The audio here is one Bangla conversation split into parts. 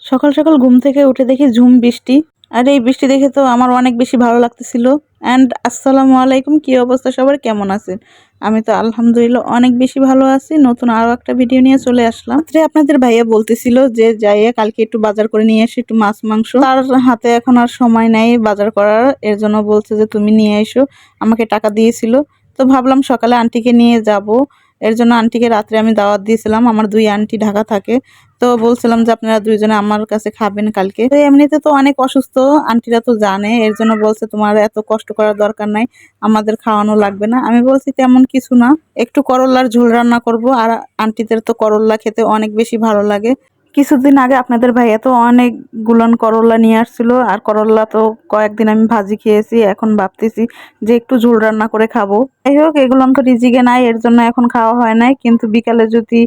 সকাল সকাল ঘুম থেকে উঠে দেখি ঝুম বৃষ্টি। আর এই বৃষ্টি দেখে তো আমার অনেক বেশি ভালো লাগতেছিল। অ্যান্ড আসসালামু আলাইকুম, কি অবস্থা সবার, কেমন আছেন? আমি তো আলহামদুলিল্লাহ অনেক বেশি ভালো আছি। নতুন আরো একটা ভিডিও নিয়ে চলে আসলাম। রাত্রে আপনাদের ভাইয়া বলতেছিল যে যাইয়ে কালকে একটু বাজার করে নিয়ে আসি, একটু মাছ মাংস। তার হাতে এখন আর সময় নাই বাজার করার, এর জন্য বলছে যে তুমি নিয়ে এসো, আমাকে টাকা দিয়েছিল। তো ভাবলাম সকালে আন্টিকে নিয়ে যাব। এর জন্য আন্টিকে রাত্রে আমি দাওয়াত দিয়েছিলাম, আমার দুই আন্টি ঢাকা থাকে। তো বলছিলাম যে আপনারা দুইজনে আমার কাছে খাবেন কালকে। তো এমনিতে তো অনেক অসুস্থ, আন্টিরা তো জানে, এর জন্য বলছে তোমার এত কষ্ট করার দরকার নাই, আমাদের খাওয়ানো লাগবে না। আমি বলছি তেমন কিছু না, একটু করল্লার ঝোল রান্না করব। আর আন্টিদের তো করল্লা খেতে অনেক বেশি ভালো লাগে। কিছুদিন আগে আপনাদের ভাইয়া তো অনেক গুলন করল্লা নিয়ে আসছিল, আর করল্লা তো কয়েকদিন আমি ভাজি খেয়েছি। এখন ভাবতেছি যে একটু ঝোল রান্না করে খাবো। যাই হোক, এগুলো তো রিজিকে নাই, এর জন্য এখন খাওয়া হয় নাই। কিন্তু বিকালে যদি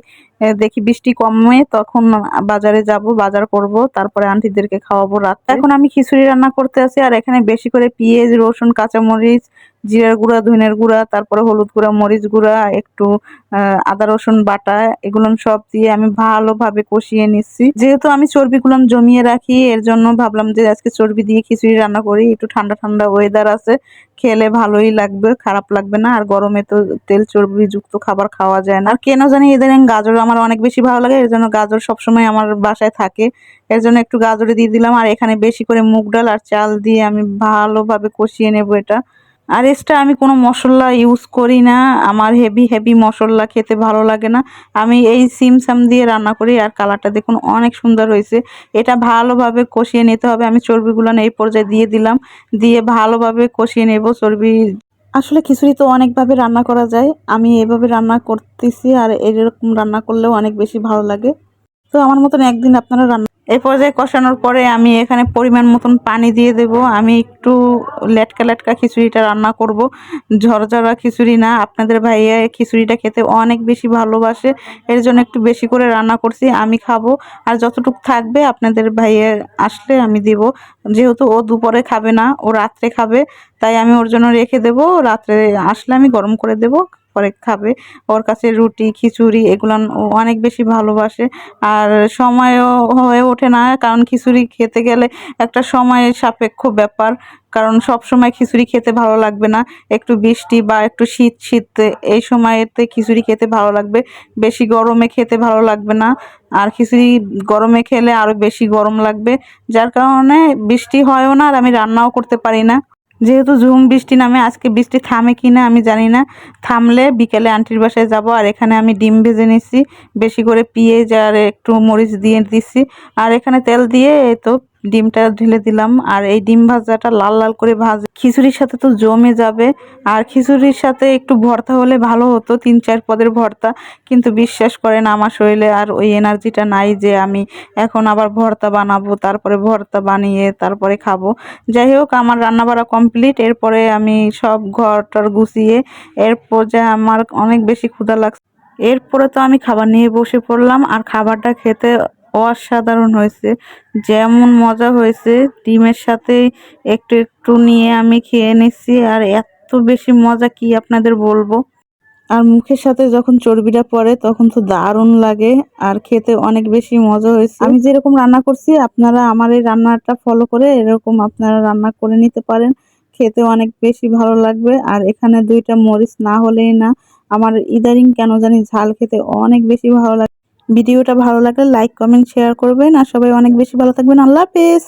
দেখি বৃষ্টি কমে, তখন বাজারে যাব, বাজার করব, তারপরে আন্টিদেরকে খাওয়াবো রাত। এখন আমি খিচুড়ি রান্না করতে আছি, আর এখানে বেশি করে পেঁয়াজ, রসুন, কাঁচামরিচ, জিরার গুঁড়া, ধনিয়ার গুঁড়া, তারপরে হলুদ গুঁড়া, মরিচ গুঁড়া, একটু আদা রসুন বাটা, এগুলো সব দিয়ে আমি ভালোভাবে কষিয়ে নিচ্ছি। যেহেতু আমি চর্বিগুলো জমিয়ে রাখি, এর জন্য ভাবলাম যে আজকে চর্বি দিয়ে খিচুড়ি রান্না করি। একটু ঠান্ডা ঠান্ডা ওয়েদার আছে, খেলে ভালোই লাগবে, খারাপ লাগবে না। আর গরমে তো তেল চর্বি যুক্ত খাবার খাওয়া যায় না। আর কেন জানি ইদানিং গাজর আমার অনেক বেশি ভালো লাগে, এর জন্য গাজর সবসময় আমার বাসায় থাকে। এর জন্য একটু গাজরে দিয়ে দিলাম। আর এখানে বেশি করে মুগ ডাল আর চাল দিয়ে আমি ভালোভাবে কষিয়ে নেব এটা। আর এক্সট্রা আমি কোনো মশলা ইউজ করি না, আমার হেভি হেভি মশলা খেতে ভালো লাগে না। আমি এই সিম সাম দিয়ে রান্না করি। আর কালারটা দেখুন অনেক সুন্দর হয়েছে। এটা ভালোভাবে কষিয়ে নিতে হবে। আমি চর্বিগুলো এই পর্যায়ে দিয়ে দিলাম, দিয়ে ভালোভাবে কষিয়ে নেব চর্বি। আসলে খিচুড়ি তো অনেকভাবে রান্না করা যায়, আমি এভাবে রান্না করতেছি, আর এরকম রান্না করলেও অনেক বেশি ভালো লাগে। তো আমার মতন একদিন আপনারা রান্না। এই পর্যায়ে কষানোর পরে আমি এখানে পরিমাণ মতন পানি দিয়ে দেব। আমি একটু লেটকা লেটকা খিচুড়িটা রান্না করব, ঝরঝরা খিচুড়ি না। আপনাদের ভাইয়া খিচুড়িটা খেতে অনেক বেশি ভালোবাসে, এর জন্য একটু বেশি করে রান্না করছি, আমি খাবো। আর যতটুকু থাকবে আপনাদের ভাইয়া আসলে আমি দিব। যেহেতু ও দুপুরে খাবে না, ও রাত্রে খাবে, তাই আমি ওর জন্য রেখে দেব। রাত্রে আসলে আমি গরম করে দেব, পরে খাবে। ওর কাছে রুটি খিচুড়ি এগুলো ও অনেক বেশি ভালোবাসে। আর সময়ও হয়ে ওঠে না, কারণ খিচুড়ি খেতে গেলে একটা সময় সাপেক্ষ ব্যাপার। কারণ সব সময় খিচুড়ি খেতে ভালো লাগবে না, একটু বৃষ্টি বা একটু শীত শীত এই সময়তে খিচুড়ি খেতে ভালো লাগবে, বেশি গরমে খেতে ভালো লাগবে না। আর খিচুড়ি গরমে খেলে আরো বেশি গরম লাগবে, যার কারণে বৃষ্টি হয়ও না, আর আমি রান্নাও করতে পারি না। যেহেতু ঝুম বৃষ্টি নামে, আজকে বৃষ্টি থামে কিনা আমি জানি না। থামলে বিকেলে আন্টির বাসায় যাব। আর এখানে আমি ডিম ভেজে নিচ্ছি, বেশি করে পেঁয়াজ আর একটু মরিচ দিয়ে দিচ্ছি। আর এখানে তেল দিয়ে এই তো ডিমটা ঢেলে দিলাম। আর এই ডিম ভাজাটা লাল লাল করে খিচুড়ির সাথে তো জমে যাবে। আর খিচুড়ির সাথে একটু ভর্তা হলে ভালো হতো, 3-4 পদের ভর্তা। কিন্তু বিশ্বাস করেন আমার শরীরে আর ওই এনার্জিটা নাই যে আমি এখন আবার ভর্তা বানাবো, তারপরে ভর্তা বানিয়ে তারপরে খাবো। যাই হোক, আমার রান্না বাড়া কমপ্লিট। এরপরে আমি সব ঘরটার গুছিয়ে, এরপর যে আমার অনেক বেশি ক্ষুধা লাগছে, এরপরে তো আমি খাবার নিয়ে বসে পড়লাম। আর খাবারটা খেতে অসাধারণ হয়েছে, যেমন মজা হয়েছে। ডিমের সাথে একটু একটু নিয়ে আমি খেয়ে নিচ্ছি, আর এত বেশি মজা কি আপনাদের বলবো। আর মুখের সাথে যখন চর্বিটা পড়ে তখন তো দারুণ লাগে, আর খেতে অনেক বেশি মজা হয়েছে। আমি যেরকম রান্না করছি, আপনারা আমার এই রান্নাটা ফলো করে এরকম আপনারা রান্না করে নিতে পারেন, খেতে অনেক বেশি ভালো লাগবে। আর এখানে 2টা মরিচ না হলেই না, আমার ইদারিং কেন জানি ঝাল খেতে অনেক বেশি ভালো লাগে। ভিডিওটা ভালো লাগলে লাইক কমেন্ট শেয়ার করবেন, আর সবাই অনেক বেশি ভালো থাকবেন। আল্লাহ হাফেজ।